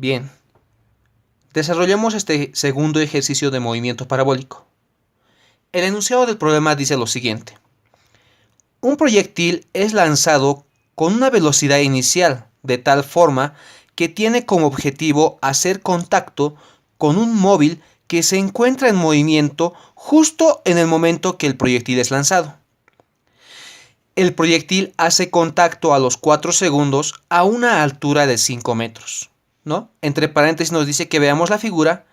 Bien, desarrollemos este segundo ejercicio de movimiento parabólico. El enunciado del problema dice lo siguiente. Un proyectil es lanzado con una velocidad inicial, de tal forma que tiene como objetivo hacer contacto con un móvil que se encuentra en movimiento justo en el momento que el proyectil es lanzado. El proyectil hace contacto a los 4 segundos a una altura de 5 metros, ¿no? Entre paréntesis nos dice que veamos la figura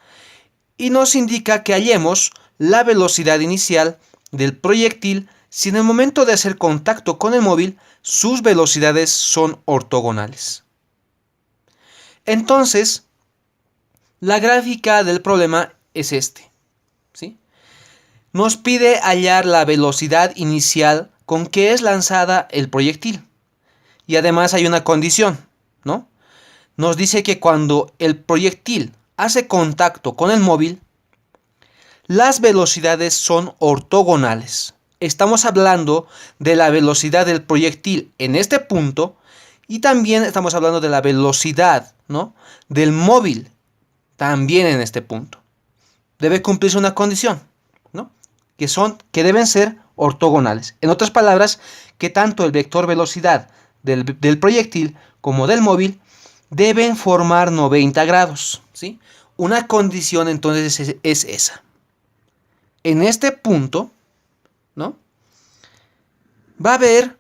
y nos indica que hallemos la velocidad inicial del proyectil si en el momento de hacer contacto con el móvil sus velocidades son ortogonales. Entonces, la gráfica del problema es este, ¿sí? Nos pide hallar la velocidad inicial con que es lanzada el proyectil. Y además hay una condición, ¿no? Nos dice que cuando el proyectil hace contacto con el móvil, las velocidades son ortogonales. Estamos hablando de la velocidad del proyectil en este punto y también estamos hablando de la velocidad, ¿no?, del móvil también en este punto. Debe cumplirse una condición, ¿no?, que deben ser ortogonales. En otras palabras, que tanto el vector velocidad del proyectil como del móvil deben formar 90 grados, ¿sí? Una condición entonces es esa. En este punto, ¿no?, va a haber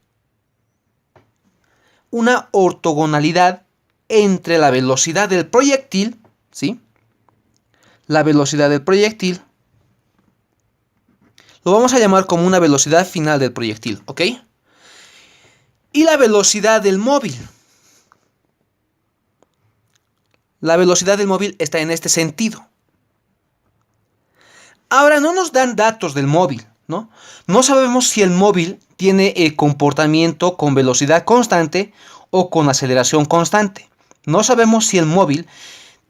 una ortogonalidad entre la velocidad del proyectil, ¿sí?, la velocidad del proyectil, lo vamos a llamar como una velocidad final del proyectil, ¿ok? Y la velocidad del móvil. La velocidad del móvil está en este sentido. Ahora no nos dan datos del móvil, ¿no? No sabemos si el móvil tiene el comportamiento con velocidad constante o con aceleración constante. No sabemos si el móvil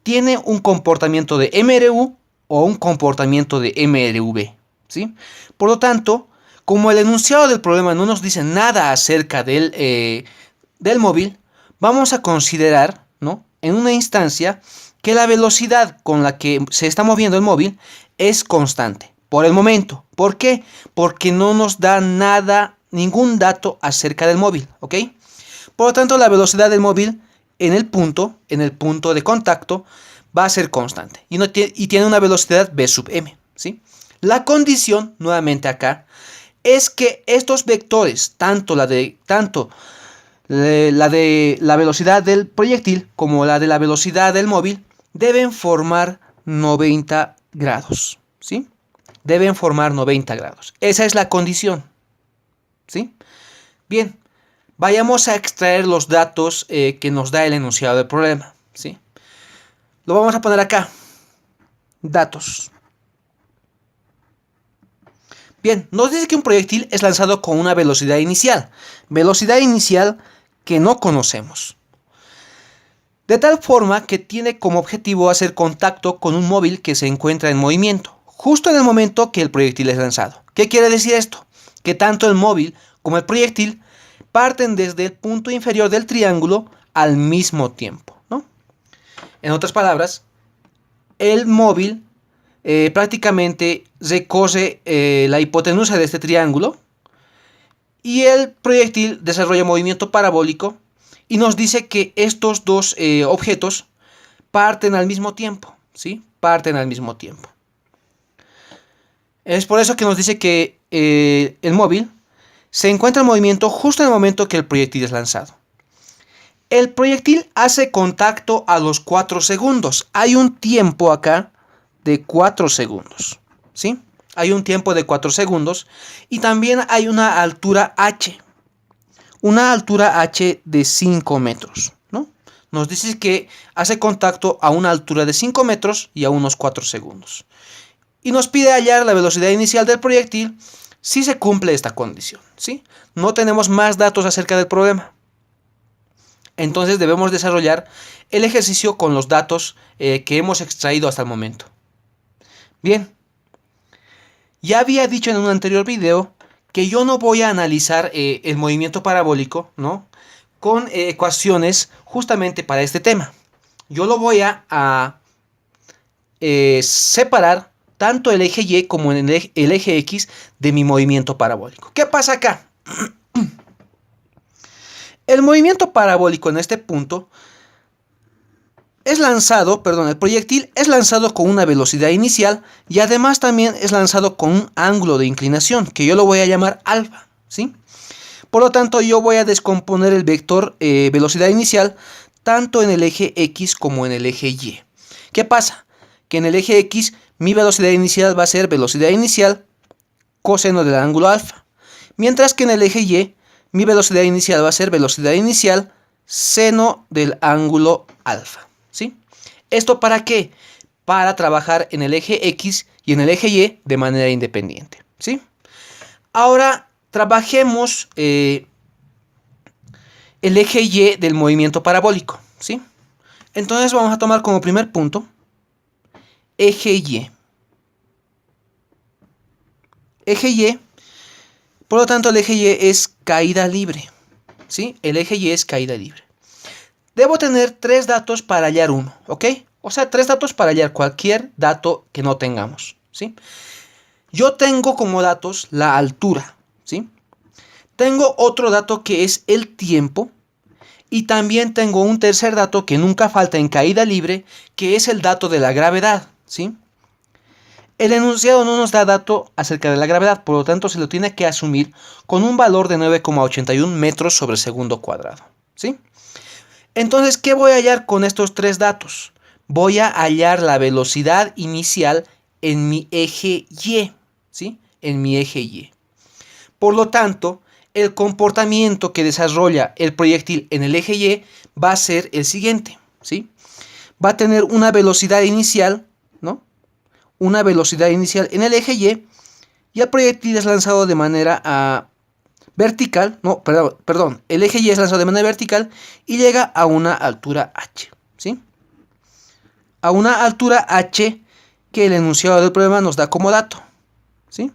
tiene un comportamiento de MRU o un comportamiento de MRV, ¿sí? Por lo tanto, como el enunciado del problema no nos dice nada acerca del móvil, vamos a considerar, ¿no?, en una instancia que la velocidad con la que se está moviendo el móvil es constante por el momento. ¿Por qué? Porque no nos da ningún dato acerca del móvil, ¿ok? Por lo tanto, la velocidad del móvil en el punto de contacto va a ser constante y tiene una velocidad v sub m, ¿sí? La condición, nuevamente acá, es que estos vectores, tanto la de la velocidad del proyectil como la de la velocidad del móvil, deben formar 90 grados, ¿sí? Deben formar 90 grados. Esa es la condición, ¿sí? Bien, vayamos a extraer los datos que nos da el enunciado del problema, ¿sí? Lo vamos a poner acá. Datos. Bien, nos dice que un proyectil es lanzado con una velocidad inicial. Velocidad inicial que no conocemos. De tal forma que tiene como objetivo hacer contacto con un móvil que se encuentra en movimiento, justo en el momento que el proyectil es lanzado. ¿Qué quiere decir esto? Que tanto el móvil como el proyectil parten desde el punto inferior del triángulo al mismo tiempo, ¿no? En otras palabras, el móvil prácticamente recorre la hipotenusa de este triángulo y el proyectil desarrolla movimiento parabólico y nos dice que estos dos objetos parten al mismo tiempo, ¿sí? Parten al mismo tiempo. Es por eso que nos dice que el móvil se encuentra en movimiento justo en el momento que el proyectil es lanzado. El proyectil hace contacto a los 4 segundos. Hay un tiempo acá de 4 segundos, ¿sí? Hay un tiempo de 4 segundos y también hay una altura h. Una altura h de 5 metros, ¿no? Nos dice que hace contacto a una altura de 5 metros y a unos 4 segundos. Y nos pide hallar la velocidad inicial del proyectil si se cumple esta condición, ¿sí? No tenemos más datos acerca del problema. Entonces debemos desarrollar el ejercicio con los datos que hemos extraído hasta el momento. Bien, ya había dicho en un anterior video que yo no voy a analizar el movimiento parabólico, ¿no?, con ecuaciones justamente para este tema. yo lo voy a separar tanto el eje Y como el eje X de mi movimiento parabólico. ¿Qué pasa acá? El movimiento parabólico en este punto es lanzado, perdón, el proyectil es lanzado con una velocidad inicial y además también es lanzado con un ángulo de inclinación, que yo lo voy a llamar alfa, ¿sí? Por lo tanto, yo voy a descomponer el vector velocidad inicial tanto en el eje X como en el eje Y. ¿Qué pasa? Que en el eje X mi velocidad inicial va a ser velocidad inicial coseno del ángulo alfa, mientras que en el eje Y mi velocidad inicial va a ser velocidad inicial seno del ángulo alfa, ¿sí? ¿Esto para qué? Para trabajar en el eje X y en el eje Y de manera independiente, ¿sí? Ahora trabajemos el eje Y del movimiento parabólico, ¿sí? Entonces vamos a tomar como primer punto eje Y. Eje Y, por lo tanto el eje Y es caída libre, ¿sí? El eje Y es caída libre. Debo tener 3 datos para hallar uno, ¿ok? O sea, 3 datos para hallar cualquier dato que no tengamos, ¿sí? Yo tengo como datos la altura, ¿sí? Tengo otro dato que es el tiempo. Y también tengo un tercer dato que nunca falta en caída libre, que es el dato de la gravedad, ¿sí? El enunciado no nos da dato acerca de la gravedad, por lo tanto se lo tiene que asumir con un valor de 9,81 metros sobre segundo cuadrado, ¿sí? Entonces, ¿qué voy a hallar con estos 3 datos? Voy a hallar la velocidad inicial en mi eje Y, ¿sí? En mi eje Y. Por lo tanto, el comportamiento que desarrolla el proyectil en el eje Y va a ser el siguiente, ¿sí? Va a tener una velocidad inicial, ¿no? Una velocidad inicial en el eje Y el proyectil es lanzado de manera vertical, no, perdón, el eje Y es lanzado de manera vertical y llega a una altura h, ¿sí? A una altura h que el enunciado del problema nos da como dato, ¿sí?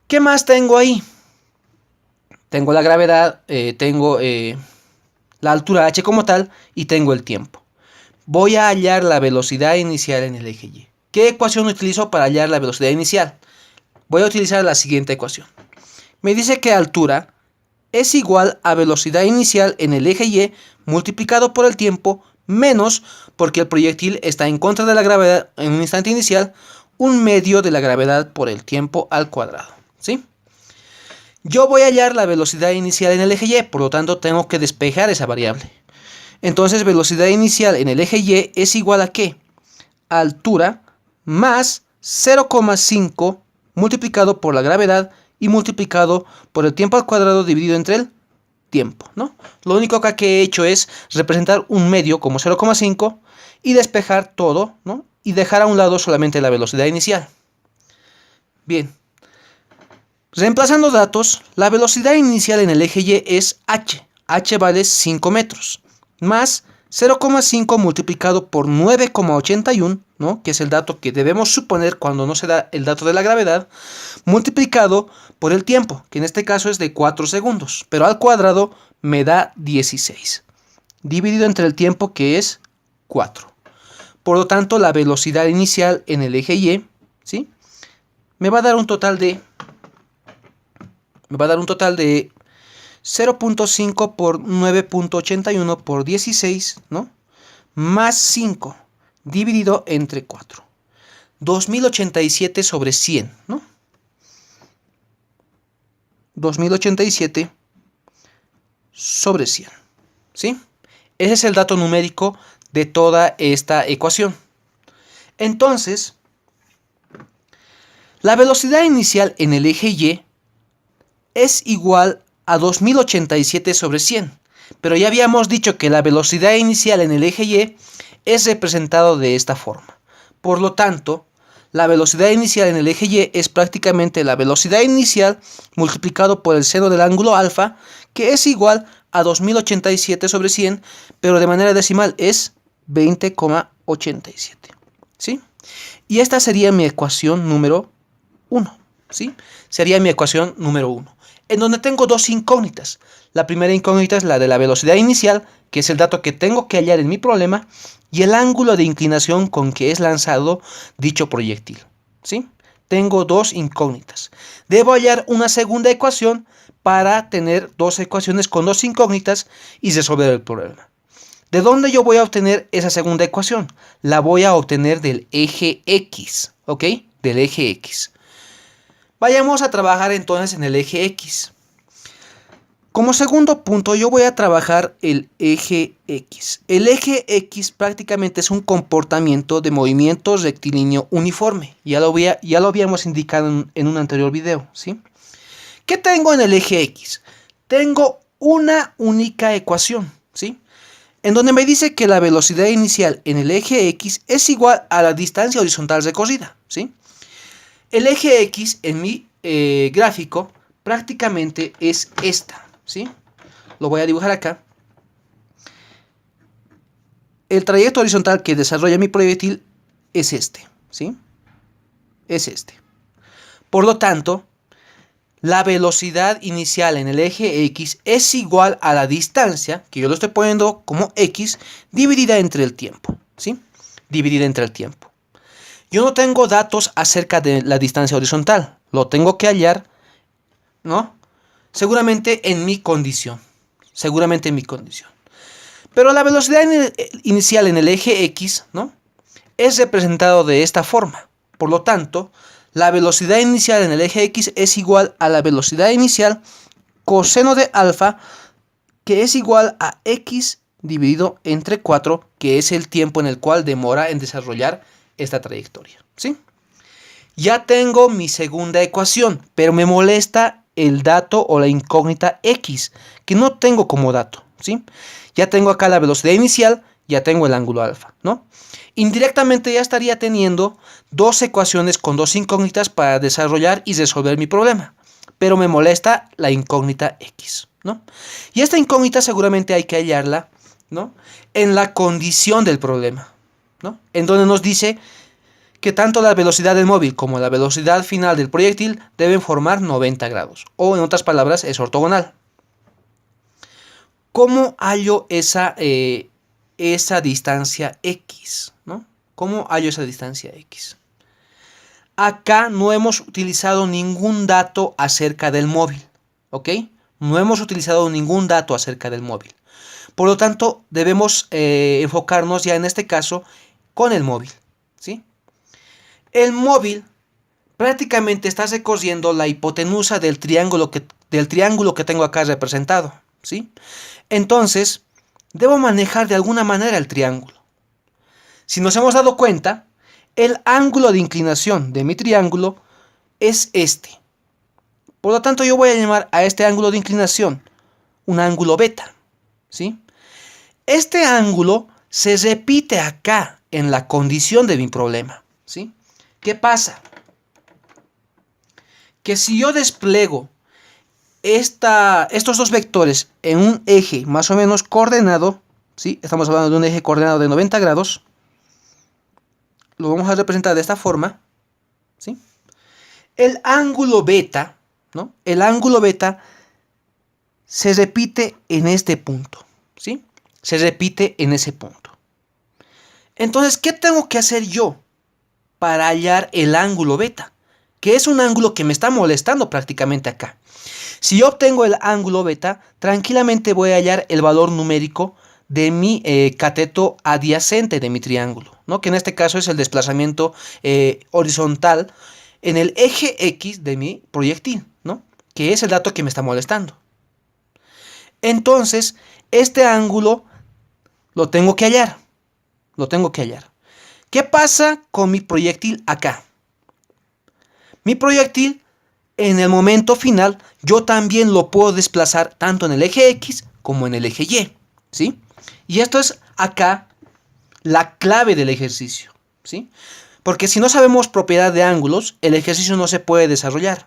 ¿Qué más tengo ahí? Tengo la gravedad, tengo la altura h como tal y tengo el tiempo. Voy a hallar la velocidad inicial en el eje Y. ¿Qué ecuación utilizo para hallar la velocidad inicial? Voy a utilizar la siguiente ecuación. Me dice que altura es igual a velocidad inicial en el eje Y multiplicado por el tiempo menos, porque el proyectil está en contra de la gravedad en un instante inicial, un medio de la gravedad por el tiempo al cuadrado, ¿sí? Yo voy a hallar la velocidad inicial en el eje Y, por lo tanto tengo que despejar esa variable. Entonces velocidad inicial en el eje Y es igual a ¿qué? Altura más 0,5 multiplicado por la gravedad y multiplicado por el tiempo al cuadrado dividido entre el tiempo, ¿no? Lo único que he hecho es representar un medio como 0,5 y despejar todo, ¿no? Y dejar a un lado solamente la velocidad inicial. Bien. Reemplazando datos, la velocidad inicial en el eje Y es h. H vale 5 metros. Más 0,5 multiplicado por 9,81, ¿no? Que es el dato que debemos suponer cuando no se da el dato de la gravedad, multiplicado por el tiempo, que en este caso es de 4 segundos, pero al cuadrado me da 16, dividido entre el tiempo que es 4. Por lo tanto, la velocidad inicial en el eje Y, ¿sí? Me va a dar un total de 0.5 por 9.81 por 16, ¿no? Más 5 dividido entre 4. 2087 sobre 100, ¿no? 2087 sobre 100, ¿sí? Ese es el dato numérico de toda esta ecuación. Entonces, la velocidad inicial en el eje Y es igual a 2087 sobre 100. Pero ya habíamos dicho que la velocidad inicial en el eje Y es representado de esta forma. Por lo tanto, la velocidad inicial en el eje Y es prácticamente la velocidad inicial multiplicado por el seno del ángulo alfa, que es igual a 2087 sobre 100, pero de manera decimal es 20,87. ¿Sí? Y esta sería mi ecuación número 1. ¿sí? Sería mi ecuación número 1, en donde tengo dos incógnitas. La primera incógnita es la de la velocidad inicial, que es el dato que tengo que hallar en mi problema, y el ángulo de inclinación con que es lanzado dicho proyectil, ¿sí? Tengo dos incógnitas. Debo hallar una segunda ecuación para tener dos ecuaciones con dos incógnitas y resolver el problema. ¿De dónde yo voy a obtener esa segunda ecuación? La voy a obtener del eje X, ¿ok? Del eje X. Vayamos a trabajar entonces en el eje X. Como segundo punto, yo voy a trabajar el eje X. El eje X prácticamente es un comportamiento de movimiento rectilíneo uniforme. Ya lo habíamos indicado en un anterior video, ¿sí? ¿Qué tengo en el eje X? Tengo una única ecuación, ¿sí? En donde me dice que la velocidad inicial en el eje X es igual a la distancia horizontal recorrida, ¿sí? El eje X en mi gráfico prácticamente es esta, ¿sí? Lo voy a dibujar acá. El trayecto horizontal que desarrolla mi proyectil es este, ¿sí? Es este. Por lo tanto, la velocidad inicial en el eje X es igual a la distancia, que yo lo estoy poniendo como X, dividida entre el tiempo, ¿sí? Dividida entre el tiempo. Yo no tengo datos acerca de la distancia horizontal, lo tengo que hallar, ¿no? Seguramente en mi condición, Pero la velocidad inicial en el eje X, ¿no? Es representado de esta forma. Por lo tanto, la velocidad inicial en el eje X es igual a la velocidad inicial coseno de alfa, que es igual a X dividido entre 4, que es el tiempo en el cual demora en desarrollar esta trayectoria, ¿sí? Ya tengo mi segunda ecuación, pero me molesta el dato o la incógnita X, que no tengo como dato, ¿sí? Ya tengo acá la velocidad inicial, ya tengo el ángulo alfa, ¿no? Indirectamente ya estaría teniendo dos ecuaciones con dos incógnitas para desarrollar y resolver mi problema, pero me molesta la incógnita X, ¿no? Y esta incógnita seguramente hay que hallarla, ¿no? En la condición del problema, ¿no? En donde nos dice que tanto la velocidad del móvil como la velocidad final del proyectil deben formar 90 grados, o en otras palabras es ortogonal. ¿Cómo hallo esa distancia X, ¿no? ¿Cómo hallo esa distancia X? Acá no hemos utilizado ningún dato acerca del móvil, ¿ok? No hemos utilizado ningún dato acerca del móvil. Por lo tanto, debemos enfocarnos ya en este caso con el móvil, ¿sí? El móvil prácticamente está recorriendo la hipotenusa del triángulo que tengo acá representado, ¿sí? Entonces, debo manejar de alguna manera el triángulo. Si nos hemos dado cuenta, el ángulo de inclinación de mi triángulo es este. Por lo tanto, yo voy a llamar a este ángulo de inclinación un ángulo beta, ¿sí? Este ángulo se repite acá en la condición de mi problema, ¿sí? ¿Qué pasa? Que si yo despliego estos dos vectores en un eje más o menos coordenado, ¿sí? Estamos hablando de un eje coordenado de 90 grados, lo vamos a representar de esta forma, ¿sí? El ángulo beta, ¿no? El ángulo beta se repite en este punto, ¿sí? Se repite en ese punto. Entonces, ¿qué tengo que hacer yo para hallar el ángulo beta? Que es un ángulo que me está molestando prácticamente acá. Si yo obtengo el ángulo beta, tranquilamente voy a hallar el valor numérico de mi cateto adyacente de mi triángulo, ¿no? Que en este caso es el desplazamiento horizontal en el eje X de mi proyectil, ¿no? Que es el dato que me está molestando. Entonces, este ángulo lo tengo que hallar. ¿Qué pasa con mi proyectil acá? Mi proyectil, en el momento final, yo también lo puedo desplazar tanto en el eje X como en el eje Y, ¿sí? Y esto es acá la clave del ejercicio, ¿sí? Porque si no sabemos propiedad de ángulos, el ejercicio no se puede desarrollar.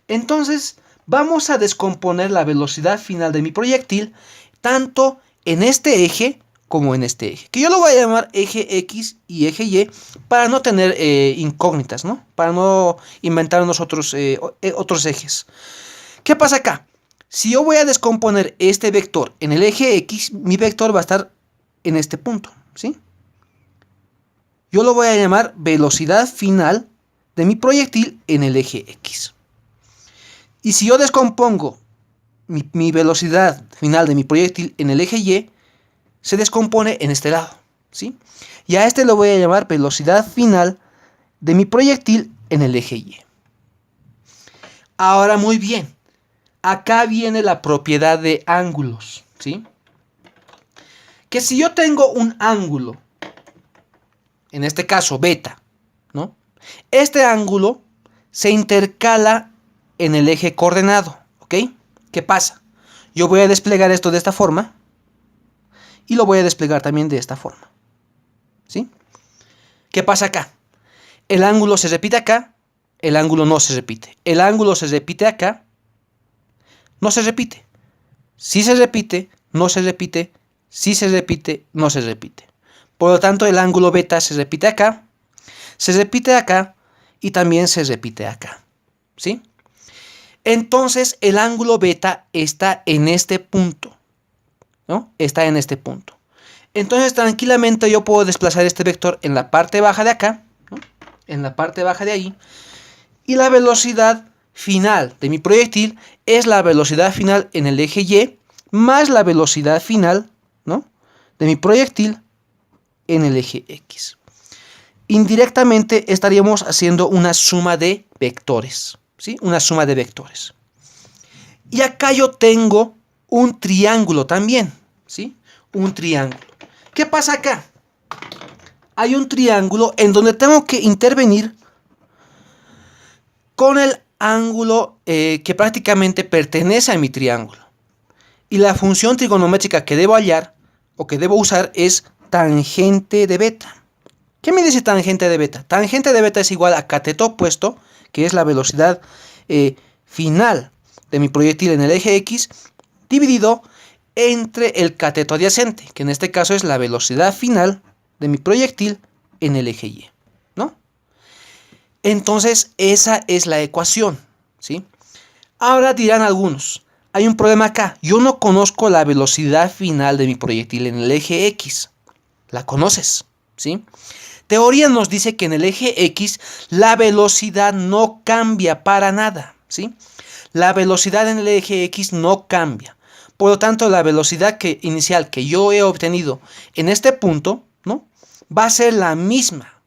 Entonces, vamos a descomponer la velocidad final de mi proyectil tanto en este eje como en este eje, que yo lo voy a llamar eje X y eje Y para no tener incógnitas, ¿no? Para no inventar nosotros otros ejes. ¿Qué pasa acá? Si yo voy a descomponer este vector en el eje X, mi vector va a estar en este punto, ¿sí? Yo lo voy a llamar velocidad final de mi proyectil en el eje X. Y si yo descompongo mi velocidad final de mi proyectil en el eje Y, se descompone en este lado, ¿sí? Y a este lo voy a llamar velocidad final de mi proyectil en el eje Y. Ahora muy bien, acá viene la propiedad de ángulos, ¿sí? Que si yo tengo un ángulo, en este caso beta, ¿no? Este ángulo se intercala en el eje coordenado, ¿ok? ¿Qué pasa? Yo voy a desplegar esto de esta forma y lo voy a desplegar también de esta forma, ¿sí? ¿Qué pasa acá? El ángulo se repite acá, el ángulo no se repite. El ángulo se repite acá, no se repite. Si se repite, no se repite. Si se repite, no se repite. Por lo tanto, el ángulo beta se repite acá y también se repite acá, ¿sí? Entonces, el ángulo beta está en este punto, ¿no? Está en este punto. Entonces, tranquilamente yo puedo desplazar este vector en la parte baja de acá, ¿no? En la parte baja de ahí, y la velocidad final de mi proyectil es la velocidad final en el eje Y más la velocidad final, ¿no?, de mi proyectil en el eje X. Indirectamente estaríamos haciendo una suma de vectores, ¿sí? Una suma de vectores. Y acá yo tengo un triángulo también, ¿sí? Un triángulo. ¿Qué pasa acá? Hay un triángulo en donde tengo que intervenir con el ángulo que prácticamente pertenece a mi triángulo. Y la función trigonométrica que debo hallar o que debo usar es tangente de beta. ¿Qué me dice tangente de beta? Tangente de beta es igual a cateto opuesto, que es la velocidad final de mi proyectil en el eje X, dividido entre el cateto adyacente, que en este caso es la velocidad final de mi proyectil en el eje Y, ¿no? Entonces, esa es la ecuación, ¿sí? Ahora dirán algunos, hay un problema acá. Yo no conozco la velocidad final de mi proyectil en el eje X. ¿La conoces? ¿Sí? Teoría nos dice que en el eje X la velocidad no cambia para nada, ¿sí? La velocidad en el eje X no cambia. Por lo tanto, la velocidad inicial que yo he obtenido en este punto, ¿no?, va a ser la misma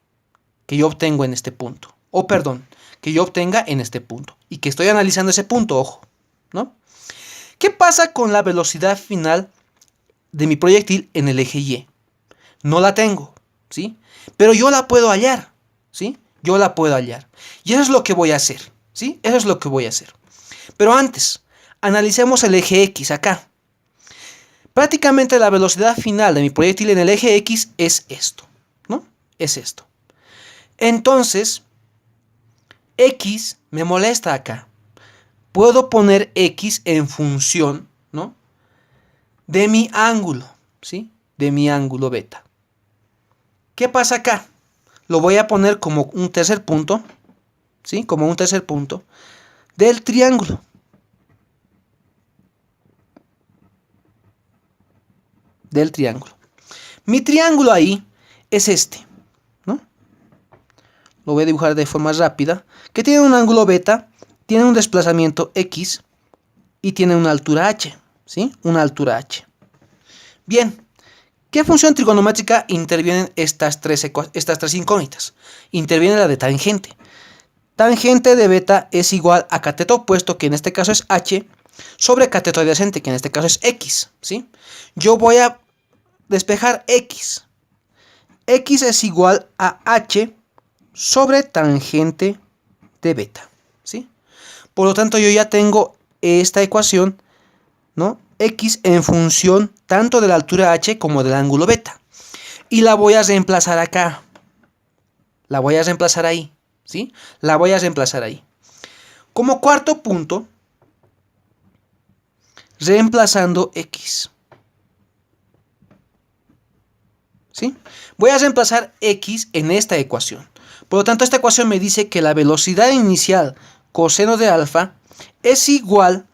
que yo obtengo en este punto. O perdón, que yo obtenga en este punto. Y que estoy analizando ese punto, ojo, ¿no? ¿Qué pasa con la velocidad final de mi proyectil en el eje Y? No la tengo, ¿sí? Pero yo la puedo hallar, ¿sí? Yo la puedo hallar. Y eso es lo que voy a hacer, ¿sí? Eso es lo que voy a hacer. Pero antes, analicemos el eje X acá. Prácticamente la velocidad final de mi proyectil en el eje X es esto, ¿no? Es esto. Entonces, X me molesta acá. Puedo poner X en función, ¿no?, de mi ángulo, ¿sí? De mi ángulo beta. ¿Qué pasa acá? Lo voy a poner como un tercer punto, ¿sí? Como un tercer punto del triángulo. Del triángulo. Mi triángulo ahí es este, ¿no? Lo voy a dibujar de forma rápida. Que tiene un ángulo beta, tiene un desplazamiento X y tiene una altura H, ¿sí? Una altura H. Bien, ¿qué función trigonométrica intervienen estas tres incógnitas? Interviene la de tangente. Tangente de beta es igual a cateto opuesto, que en este caso es H, sobre cateto adyacente, que en este caso es X, ¿sí? Yo voy a despejar X. X es igual a H sobre tangente de beta, ¿sí? Por lo tanto, yo ya tengo esta ecuación, ¿no?, X en función tanto de la altura H como del ángulo beta. Y la voy a reemplazar acá. La voy a reemplazar ahí, ¿sí? La voy a reemplazar ahí. Como cuarto punto, reemplazando X. ¿sí? Voy a reemplazar x en esta ecuación. Por lo tanto, esta ecuación me dice que la velocidad inicial coseno de alfa es igual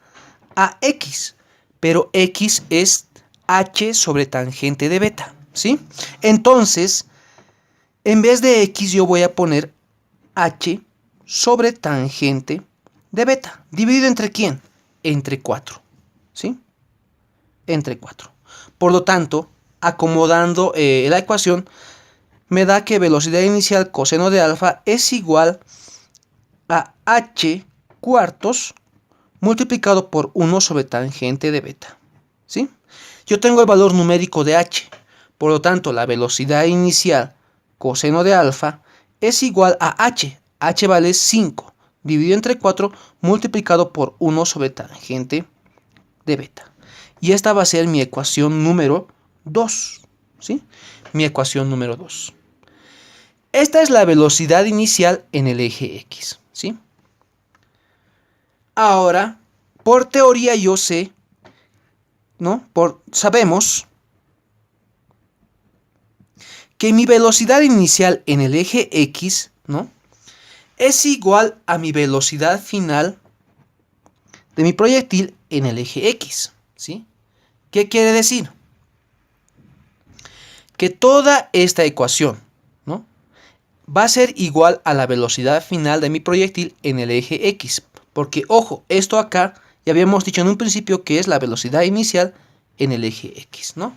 a x, pero x es h sobre tangente de beta, ¿sí? Entonces, en vez de x yo voy a poner h sobre tangente de beta. ¿Dividido entre quién? Entre 4, ¿sí? Entre 4. Por lo tanto, acomodando la ecuación, me da que velocidad inicial coseno de alfa es igual a h cuartos multiplicado por 1 sobre tangente de beta, ¿sí? Yo tengo el valor numérico de h, por lo tanto la velocidad inicial coseno de alfa es igual a h vale 5, dividido entre 4 multiplicado por 1 sobre tangente de beta. Y esta va a ser mi ecuación número 2, ¿sí? Mi ecuación número 2. Esta es la velocidad inicial en el eje X, ¿sí? Ahora, por teoría yo sé, ¿no? Sabemos que mi velocidad inicial en el eje X, ¿no? Es igual a mi velocidad final de mi proyectil en el eje X, ¿sí? ¿Qué quiere decir? Que toda esta ecuación, ¿no? Va a ser igual a la velocidad final de mi proyectil en el eje X. Porque, ojo, esto acá ya habíamos dicho en un principio que es la velocidad inicial en el eje X, ¿no?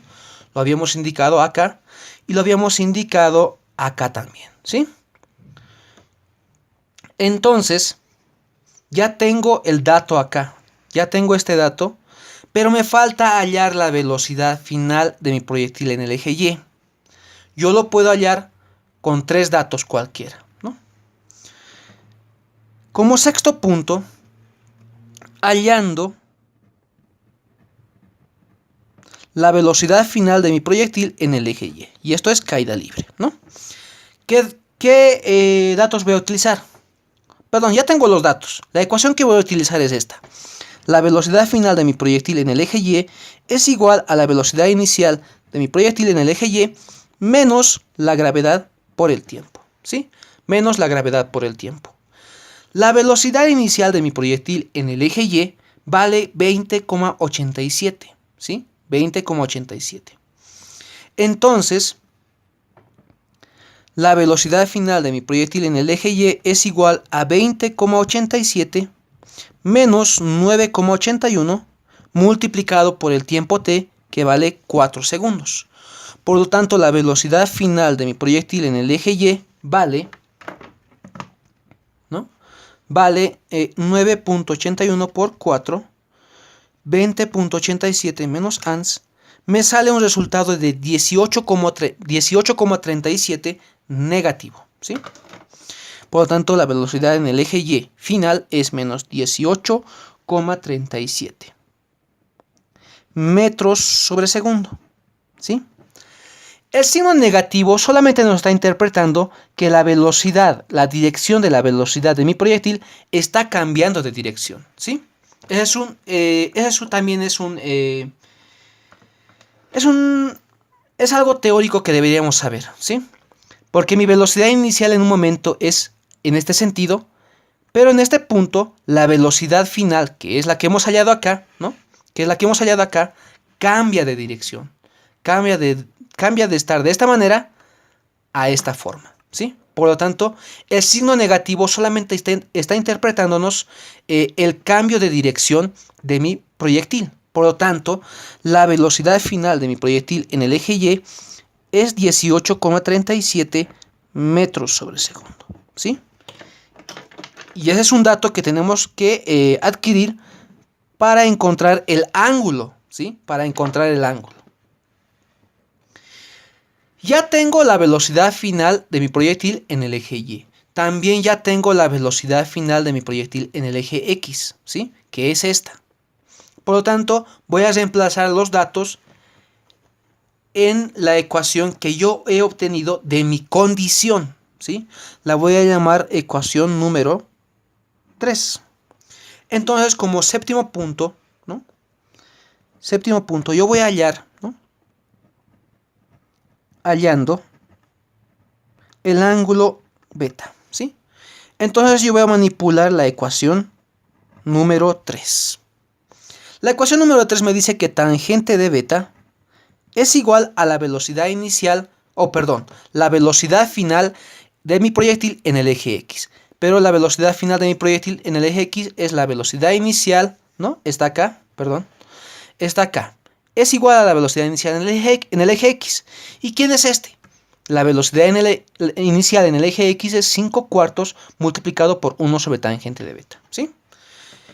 Lo habíamos indicado acá y lo habíamos indicado acá también, ¿sí? Entonces, ya tengo el dato acá, ya tengo este dato, pero me falta hallar la velocidad final de mi proyectil en el eje Y. Yo lo puedo hallar con 3 datos cualquiera, ¿no? Como sexto punto, hallando la velocidad final de mi proyectil en el eje Y. Y esto es caída libre, ¿no? ¿Qué datos voy a utilizar? Perdón, ya tengo los datos. La ecuación que voy a utilizar es esta. La velocidad final de mi proyectil en el eje Y es igual a la velocidad inicial de mi proyectil en el eje Y menos la gravedad por el tiempo, ¿sí? Menos la gravedad por el tiempo. La velocidad inicial de mi proyectil en el eje Y vale 20,87, ¿sí? 20,87. Entonces, la velocidad final de mi proyectil en el eje Y es igual a 20,87 menos 9,81 multiplicado por el tiempo t, que vale 4 segundos. Por lo tanto, la velocidad final de mi proyectil en el eje Y vale, ¿no? Vale 9,81 por 4, 20,87 menos ans, me sale un resultado de 18,37 negativo, ¿sí? Por lo tanto, la velocidad en el eje Y final es menos 18,37 metros sobre segundo, ¿sí? El signo negativo solamente nos está interpretando que la velocidad, la dirección de la velocidad de mi proyectil está cambiando de dirección, ¿sí? Eso también es algo teórico que deberíamos saber, ¿sí? Porque mi velocidad inicial en un momento es en este sentido, pero en este punto la velocidad final, que es la que hemos hallado acá, ¿no? Que es la que hemos hallado acá, cambia de dirección. Cambia de estar de esta manera a esta forma, ¿sí? Por lo tanto, el signo negativo solamente está interpretándonos el cambio de dirección de mi proyectil. Por lo tanto, la velocidad final de mi proyectil en el eje Y es 18,37 metros sobre segundo, ¿sí? Y ese es un dato que tenemos que adquirir para encontrar el ángulo, ¿sí? Para encontrar el ángulo. Ya tengo la velocidad final de mi proyectil en el eje Y. También ya tengo la velocidad final de mi proyectil en el eje X, ¿sí? Que es esta. Por lo tanto, voy a reemplazar los datos en la ecuación que yo he obtenido de mi condición, ¿sí? La voy a llamar ecuación número 3. Entonces, como séptimo punto, ¿no? Séptimo punto, yo voy a hallar, ¿no? hallando el ángulo beta, ¿sí? Entonces yo voy a manipular la ecuación número 3. La ecuación número 3 me dice que tangente de beta es igual a la velocidad inicial, la velocidad final de mi proyectil en el eje X. Pero la velocidad final de mi proyectil en el eje X es la velocidad inicial, ¿no? Está acá, está acá. Es igual a la velocidad inicial en el eje X. ¿Y quién es este? La velocidad inicial en el eje X es 5/4 multiplicado por 1 sobre tangente de beta, ¿sí?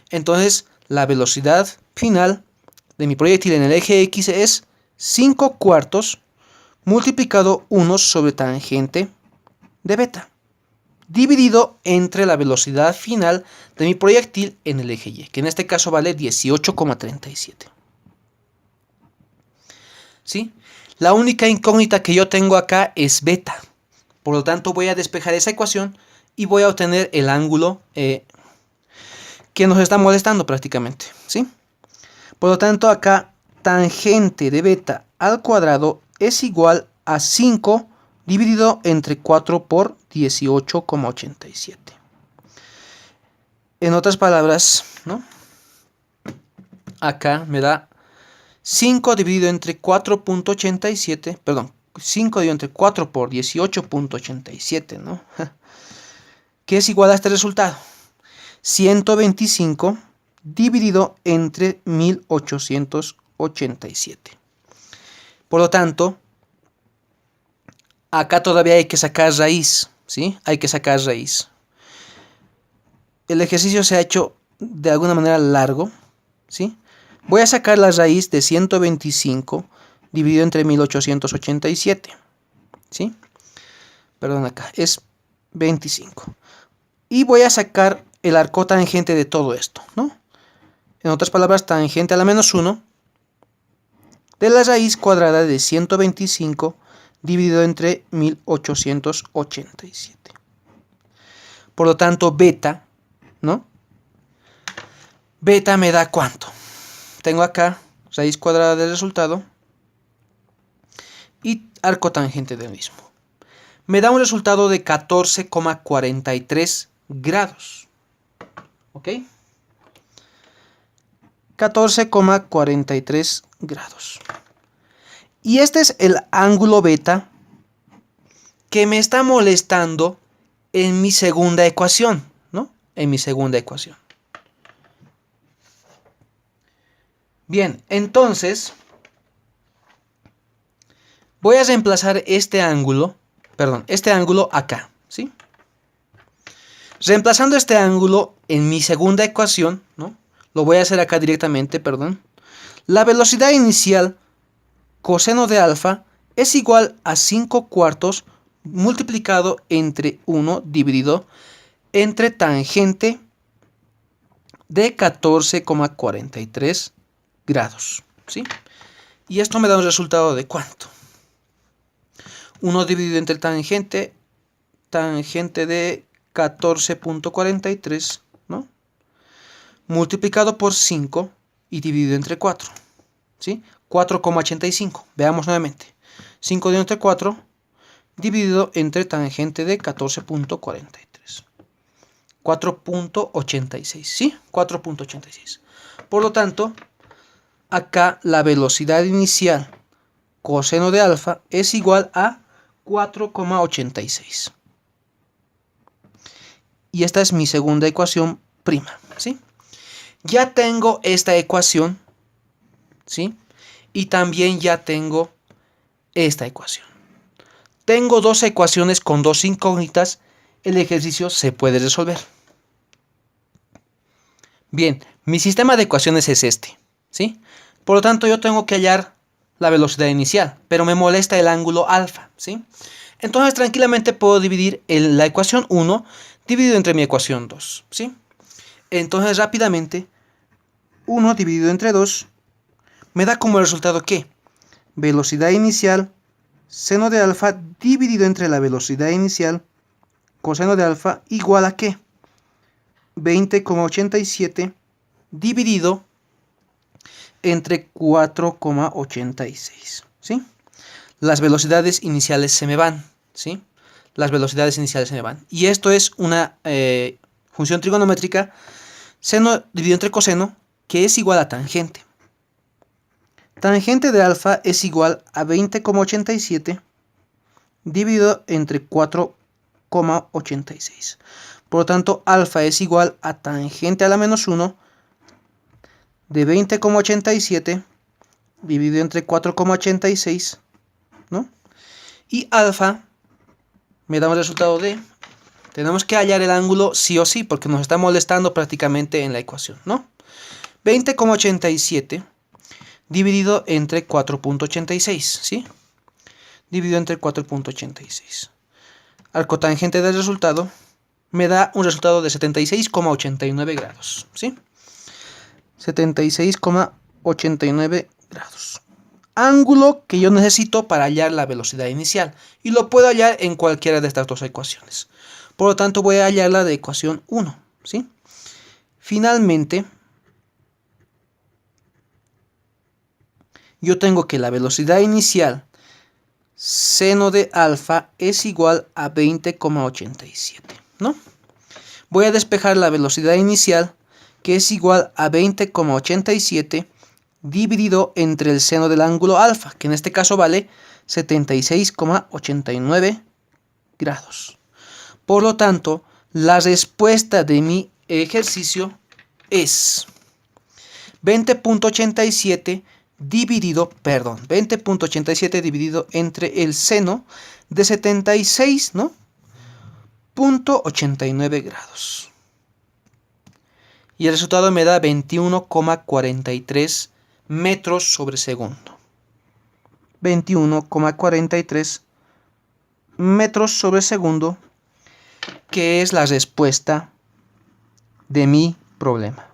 Entonces, la velocidad final de mi proyectil en el eje X es 5/4 multiplicado 1 sobre tangente de beta, dividido entre la velocidad final de mi proyectil en el eje Y, que en este caso vale 18,37. ¿Sí? La única incógnita que yo tengo acá es beta. Por lo tanto, voy a despejar esa ecuación y voy a obtener el ángulo que nos está molestando prácticamente, ¿sí? Por lo tanto, acá tangente de beta al cuadrado es igual a 5 dividido entre 4 por 18,87. En otras palabras, ¿no? Acá me da 5 dividido entre 4,87, perdón, 5 dividido entre 4 por 18,87, ¿no? Que es igual a este resultado. 125 dividido entre 1887. Por lo tanto, acá todavía hay que sacar raíz, ¿sí? Hay que sacar raíz. El ejercicio se ha hecho de alguna manera largo, ¿sí? Voy a sacar la raíz de 125 dividido entre 1887, ¿sí? Perdón, acá es 25. Y voy a sacar el arco tangente de todo esto, ¿no? En otras palabras, tangente a la menos 1 de la raíz cuadrada de 125 dividido entre 1887. Por lo tanto, beta, ¿no? Beta me da ¿cuánto? Tengo acá raíz cuadrada del resultado y arco tangente del mismo. Me da un resultado de 14,43 grados. ¿Ok? 14,43 grados. Y este es el ángulo beta que me está molestando en mi segunda ecuación, ¿no? En mi segunda ecuación. Bien, entonces voy a reemplazar este ángulo acá, ¿sí? Reemplazando este ángulo en mi segunda ecuación, ¿no? Lo voy a hacer acá directamente, perdón. La velocidad inicial coseno de alfa es igual a 5/4 multiplicado entre 1 dividido entre tangente de 14,43 grados, ¿sí? Y esto me da un resultado de ¿cuánto? 1 dividido entre tangente de 14,43, ¿no? Multiplicado por 5 y dividido entre 4, ¿sí? 4,85. Veamos nuevamente. 5 dividido entre 4 dividido entre tangente de 14,43. 4,86, ¿sí? 4,86. Por lo tanto, acá la velocidad inicial coseno de alfa es igual a 4,86. Y esta es mi segunda ecuación prima, ¿sí? Ya tengo esta ecuación, ¿sí? Y también ya tengo esta ecuación. Tengo dos ecuaciones con dos incógnitas. El ejercicio se puede resolver. Bien, mi sistema de ecuaciones es este, ¿sí? Por lo tanto, yo tengo que hallar la velocidad inicial, pero me molesta el ángulo alfa, ¿sí? Entonces, tranquilamente puedo dividir la ecuación 1 dividido entre mi ecuación 2, ¿sí? Entonces, rápidamente, 1 dividido entre 2 me da como resultado que velocidad inicial seno de alfa dividido entre la velocidad inicial coseno de alfa igual a ¿qué? 20,87 dividido entre 4,86, ¿sí? las velocidades iniciales se me van, ¿sí? Las velocidades iniciales se me van. Y esto es una función trigonométrica, seno dividido entre coseno, que es igual a tangente. Tangente de alfa es igual a 20,87 dividido entre 4,86. Por lo tanto, alfa es igual a tangente a la menos 1 de 20,87 dividido entre 4,86, ¿no? Y alfa me da un resultado de... Tenemos que hallar el ángulo sí o sí, porque nos está molestando prácticamente en la ecuación, ¿no? 20,87 dividido entre 4,86, ¿sí? Dividido entre 4,86. Al cotangente del resultado me da un resultado de 76,89 grados, ¿sí? 76,89 grados. Ángulo que yo necesito para hallar la velocidad inicial. Y lo puedo hallar en cualquiera de estas dos ecuaciones. Por lo tanto, voy a hallar la de ecuación 1, ¿sí? Finalmente, yo tengo que la velocidad inicial seno de alfa es igual a 20,87, ¿no? Voy a despejar la velocidad inicial, que es igual a 20,87 dividido entre el seno del ángulo alfa, que en este caso vale 76,89 grados. Por lo tanto, la respuesta de mi ejercicio es 20,87 dividido entre el seno de 76, ¿no? .89 grados. Y el resultado me da 21,43 metros sobre segundo. 21,43 metros sobre segundo, que es la respuesta de mi problema.